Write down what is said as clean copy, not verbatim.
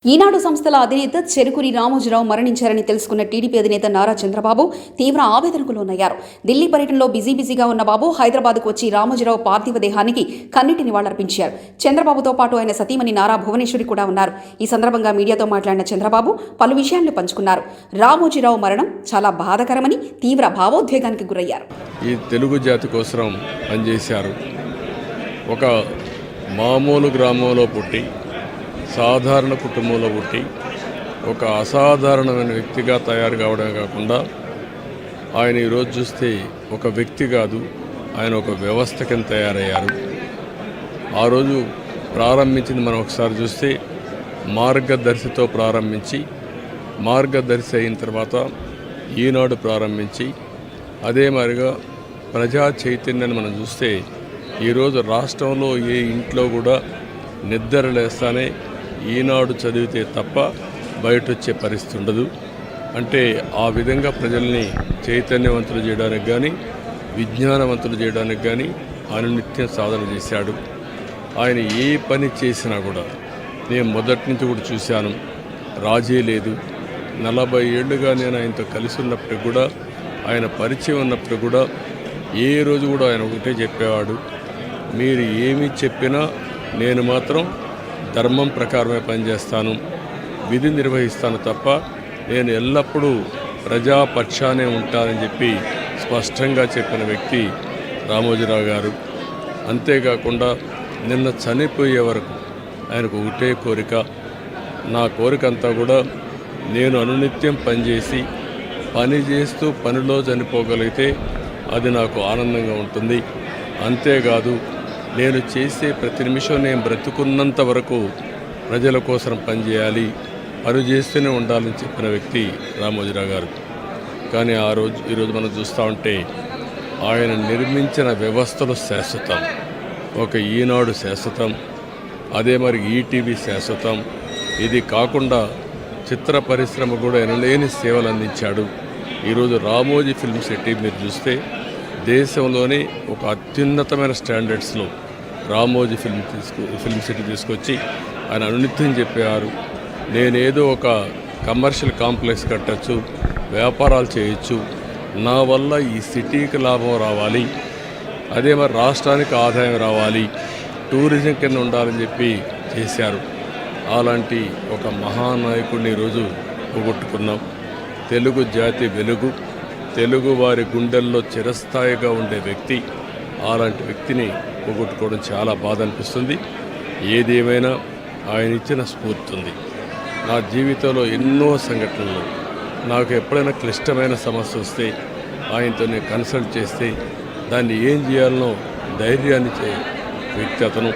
ఈనాడు సంస్థల అధినేత చెరుకురి రామోజీరావు మరణించారని తెలుసుకున్న టీడీపీ అధినేత నారా చంద్రబాబు తీవ్ర ఆవేదనకు లోనయ్యారు. ఢిల్లీ పర్యటనలో బిజీగా ఉన్న బాబు హైదరాబాద్కు వచ్చి రామోజీరావు పార్థివ దేహానికి కన్నీటి నివాళులర్పించారు. చంద్రబాబుతో పాటు ఆయన సతీమణి నారా భువనేశ్వరి కూడా ఉన్నారు. ఈ సందర్భంగా మీడియాతో మాట్లాడిన చంద్రబాబు పలు విషయాలను పంచుకున్నారు. రామోజీరావు మరణం చాలా బాధాకరమని తీవ్ర భావోద్వేగానికి గురయ్యారు. ఈ తెలుగు జాతి కోసం పనిచేశారు. ఒక మామూలు గ్రామంలో పుట్టి సాధారణ కుటుంబంలో పుట్టి ఒక అసాధారణమైన వ్యక్తిగా తయారు కావడమే కాకుండా ఆయన ఈరోజు చూస్తే ఒక వ్యక్తి కాదు, ఆయన ఒక వ్యవస్థ కింద తయారయ్యారు. ఆ రోజు ప్రారంభించింది మనం ఒకసారి చూస్తే మార్గదర్శితో ప్రారంభించి మార్గదర్శి అయిన తర్వాత ఈనాడు ప్రారంభించి అదే మాదిరిగా ప్రజా చైతన్యాన్ని మనం చూస్తే ఈరోజు రాష్ట్రంలో ఏ ఇంట్లో కూడా నిద్ర లేస్తానే ఈనాడు చదివితే తప్ప బయట వచ్చే పరిస్థితి ఉండదు. అంటే ఆ విధంగా ప్రజల్ని చైతన్యవంతులు చేయడానికి కానీ విజ్ఞానవంతులు చేయడానికి కానీ అనునిత్యం సాధన చేశాడు. ఆయన ఏ పని చేసినా కూడా నేను మొదటి నుంచి కూడా చూశాను, రాజీ లేదు. 40 ఏళ్ళుగా నేను ఆయనతో కలిసి ఉన్నప్పుడు కూడా ఆయన పరిచయం ఉన్నప్పుడు కూడా ఏ రోజు కూడా ఆయన ఒకటే చెప్పేవాడు, మీరు ఏమి చెప్పినా నేను మాత్రం ధర్మం ప్రకారమే పనిచేస్తాను, విధి నిర్వహిస్తాను తప్ప నేను ఎల్లప్పుడూ ప్రజాపక్షానే ఉంటానని చెప్పి స్పష్టంగా చెప్పిన వ్యక్తి రామోజీరావు గారు. అంతేకాకుండా నిన్న చనిపోయే వరకు ఆయనకు ఒకటే కోరిక, నా కోరిక అంతా కూడా నేను అనునిత్యం పనిచేసి పని చేస్తూ పనిలో చనిపోగలిగితే అది నాకు ఆనందంగా ఉంటుంది. అంతేకాదు నేను చేసే ప్రతి నిమిషం నేను బ్రతుకున్నంత వరకు ప్రజల కోసం పనిచేయాలి, పని చేస్తూనే ఉండాలని చెప్పిన వ్యక్తి రామోజీరావు గారు. కానీ ఈరోజు మనం చూస్తూ ఉంటే ఆయన నిర్మించిన వ్యవస్థలు శాశ్వతం. ఒక ఈనాడు శాశ్వతం, అదే మరి ఈటీవీ శాశ్వతం. ఇది కాకుండా చిత్ర పరిశ్రమ కూడా ఎనలేని సేవలు అందించాడు. ఈరోజు రామోజీ ఫిల్మ్ సిటీ మీరు చూస్తే దేశంలోనే ఒక అత్యున్నతమైన స్టాండర్డ్స్లో రామోజీ ఫిల్మ్ సిటీ తీసుకొచ్చి ఆయన అనునిత్యం చెప్పేవారు, నేనేదో ఒక కమర్షియల్ కాంప్లెక్స్ కట్టచ్చు, వ్యాపారాలు చేయొచ్చు, నా వల్ల ఈ సిటీకి లాభం రావాలి, అదే మరి రాష్ట్రానికి ఆదాయం రావాలి, టూరిజం కింద ఉండాలని చెప్పి చేశారు. అలాంటి ఒక మహానాయకుడిని ఈరోజు పోగొట్టుకున్నాం. తెలుగు జాతి వెలుగు, తెలుగు వారి గుండెల్లో చిరస్థాయిగా ఉండే వ్యక్తి, అలాంటి వ్యక్తిని పోగొట్టుకోవడం చాలా బాధ అనిపిస్తుంది. ఏదేమైనా ఆయన ఇచ్చిన స్ఫూర్తి ఉంది. నా జీవితంలో ఎన్నో సంఘటనలు, నాకు ఎప్పుడైనా క్లిష్టమైన సమస్య వస్తే ఆయనతో నేను కన్సల్ట్ చేస్తే దాన్ని ఏం చేయాలనో ధైర్యాన్ని ఇచ్చే వ్యక్తి అతను.